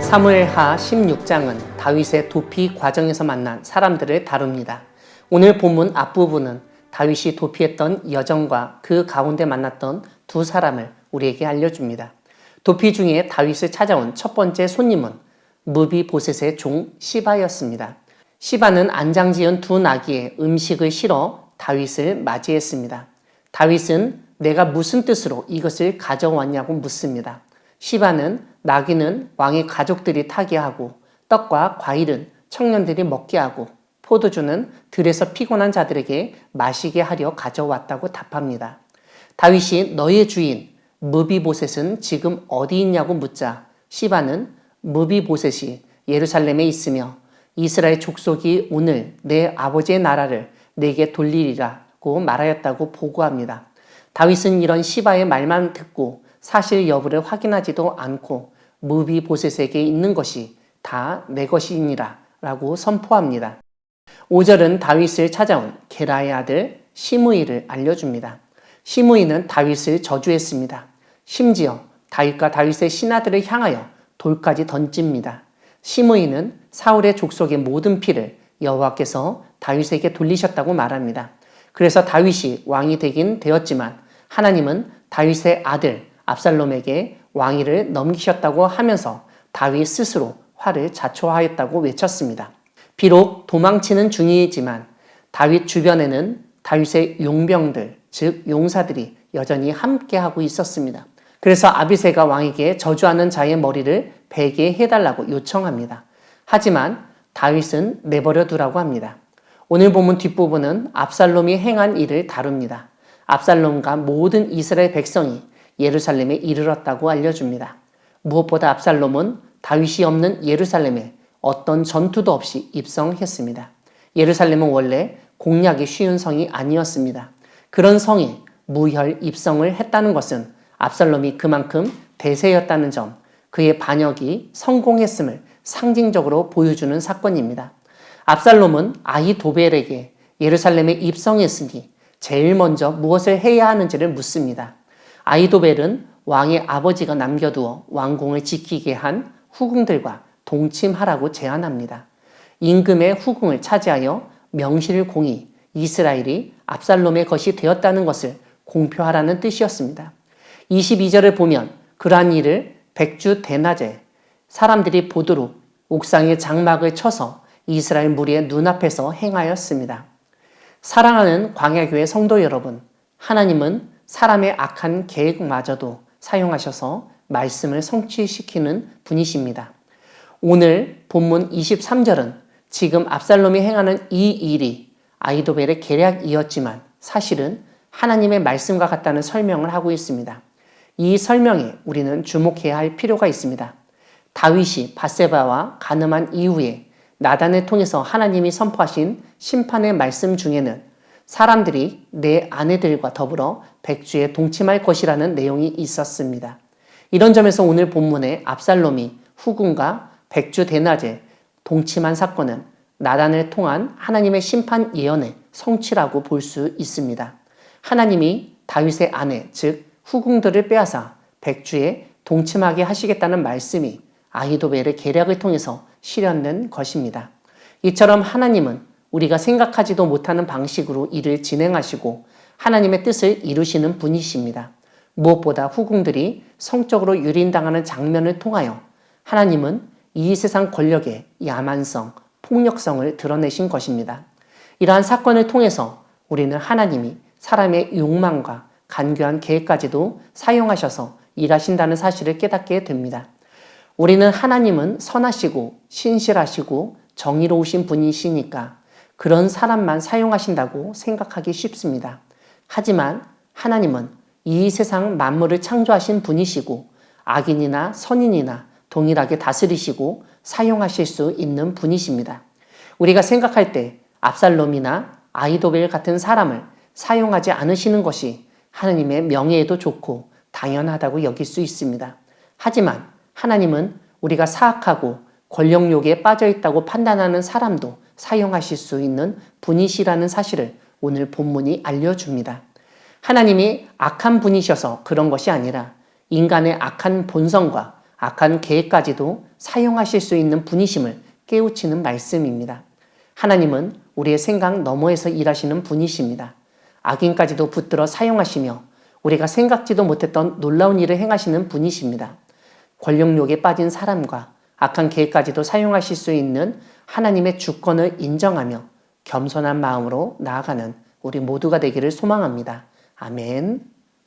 사무엘하 16장은 다윗의 도피 과정에서 만난 사람들을 다룹니다. 오늘 본문 앞부분은 다윗이 도피했던 여정과 그 가운데 만났던 두 사람을 우리에게 알려줍니다. 도피 중에 다윗을 찾아온 첫 번째 손님은 무비보셋의 종 시바였습니다. 시바는 안장지은 두 나귀에 음식을 실어 다윗을 맞이했습니다. 다윗은 내가 무슨 뜻으로 이것을 가져왔냐고 묻습니다. 시바는 나귀는 왕의 가족들이 타게 하고 떡과 과일은 청년들이 먹게 하고 포도주는 들에서 피곤한 자들에게 마시게 하려 가져왔다고 답합니다. 다윗이 너의 주인 무비보셋은 지금 어디 있냐고 묻자 시바는 무비보셋이 예루살렘에 있으며 이스라엘 족속이 오늘 내 아버지의 나라를 내게 돌리리라고 말하였다고 보고합니다. 다윗은 이런 시바의 말만 듣고 사실 여부를 확인하지도 않고 무비보셋에게 있는 것이 다 내 것이니라 라고 선포합니다. 5절은 다윗을 찾아온 게라의 아들 시므이를 알려줍니다. 시므이는 다윗을 저주했습니다. 심지어 다윗과 다윗의 신하들을 향하여 돌까지 던집니다. 시므이는 사울의 족속의 모든 피를 여호와께서 다윗에게 돌리셨다고 말합니다. 그래서 다윗이 왕이 되긴 되었지만 하나님은 다윗의 아들 압살롬에게 왕위를 넘기셨다고 하면서 다윗 스스로 화를 자초하였다고 외쳤습니다. 비록 도망치는 중이지만 다윗 주변에는 다윗의 용병들, 즉 용사들이 여전히 함께하고 있었습니다. 그래서 아비새가 왕에게 저주하는 자의 머리를 베게 해달라고 요청합니다. 하지만 다윗은 내버려 두라고 합니다. 오늘 본문 뒷부분은 압살롬이 행한 일을 다룹니다. 압살롬과 모든 이스라엘 백성이 예루살렘에 이르렀다고 알려줍니다. 무엇보다 압살롬은 다윗이 없는 예루살렘에 어떤 전투도 없이 입성했습니다. 예루살렘은 원래 공략이 쉬운 성이 아니었습니다. 그런 성에 무혈 입성을 했다는 것은 압살롬이 그만큼 대세였다는 점, 그의 반역이 성공했음을 상징적으로 보여주는 사건입니다. 압살롬은 아히도벨에게 예루살렘에 입성했으니 제일 먼저 무엇을 해야 하는지를 묻습니다. 아히도벨은 왕의 아버지가 남겨두어 왕궁을 지키게 한 후궁들과 동침하라고 제안합니다. 임금의 후궁을 차지하여 명실공히 이스라엘이 압살롬의 것이 되었다는 것을 공표하라는 뜻이었습니다. 22절을 보면 그러한 일을 백주 대낮에 사람들이 보도록 옥상에 장막을 쳐서 이스라엘 무리의 눈앞에서 행하였습니다. 사랑하는 광야교회 성도 여러분, 하나님은 사람의 악한 계획마저도 사용하셔서 말씀을 성취시키는 분이십니다. 오늘 본문 23절은 지금 압살롬이 행하는 이 일이 아히도벨의 계략이었지만 사실은 하나님의 말씀과 같다는 설명을 하고 있습니다. 이 설명에 우리는 주목해야 할 필요가 있습니다. 다윗이 밧세바와 간음한 이후에 나단을 통해서 하나님이 선포하신 심판의 말씀 중에는 사람들이 내 아내들과 더불어 백주에 동침할 것이라는 내용이 있었습니다. 이런 점에서 오늘 본문의 압살롬이 후궁과 백주 대낮에 동침한 사건은 나단을 통한 하나님의 심판 예언의 성취라고 볼 수 있습니다. 하나님이 다윗의 아내, 즉 후궁들을 빼앗아 백주에 동침하게 하시겠다는 말씀이 아히도벨의 계략을 통해서 실현된 것입니다. 이처럼 하나님은 우리가 생각하지도 못하는 방식으로 일을 진행하시고 하나님의 뜻을 이루시는 분이십니다. 무엇보다 후궁들이 성적으로 유린당하는 장면을 통하여 하나님은 이 세상 권력의 야만성, 폭력성을 드러내신 것입니다. 이러한 사건을 통해서 우리는 하나님이 사람의 욕망과 간교한 계획까지도 사용하셔서 일하신다는 사실을 깨닫게 됩니다. 우리는 하나님은 선하시고 신실하시고 정의로우신 분이시니까 그런 사람만 사용하신다고 생각하기 쉽습니다. 하지만 하나님은 이 세상 만물을 창조하신 분이시고 악인이나 선인이나 동일하게 다스리시고 사용하실 수 있는 분이십니다. 우리가 생각할 때 압살롬이나 아히도벨 같은 사람을 사용하지 않으시는 것이 하나님의 명예에도 좋고 당연하다고 여길 수 있습니다. 하지만 하나님은 우리가 사악하고 권력욕에 빠져있다고 판단하는 사람도 사용하실 수 있는 분이시라는 사실을 오늘 본문이 알려줍니다. 하나님이 악한 분이셔서 그런 것이 아니라 인간의 악한 본성과 악한 계획까지도 사용하실 수 있는 분이심을 깨우치는 말씀입니다. 하나님은 우리의 생각 너머에서 일하시는 분이십니다. 악인까지도 붙들어 사용하시며 우리가 생각지도 못했던 놀라운 일을 행하시는 분이십니다. 권력욕에 빠진 사람과 악한 계획까지도 사용하실 수 있는 하나님의 주권을 인정하며 겸손한 마음으로 나아가는 우리 모두가 되기를 소망합니다. 아멘.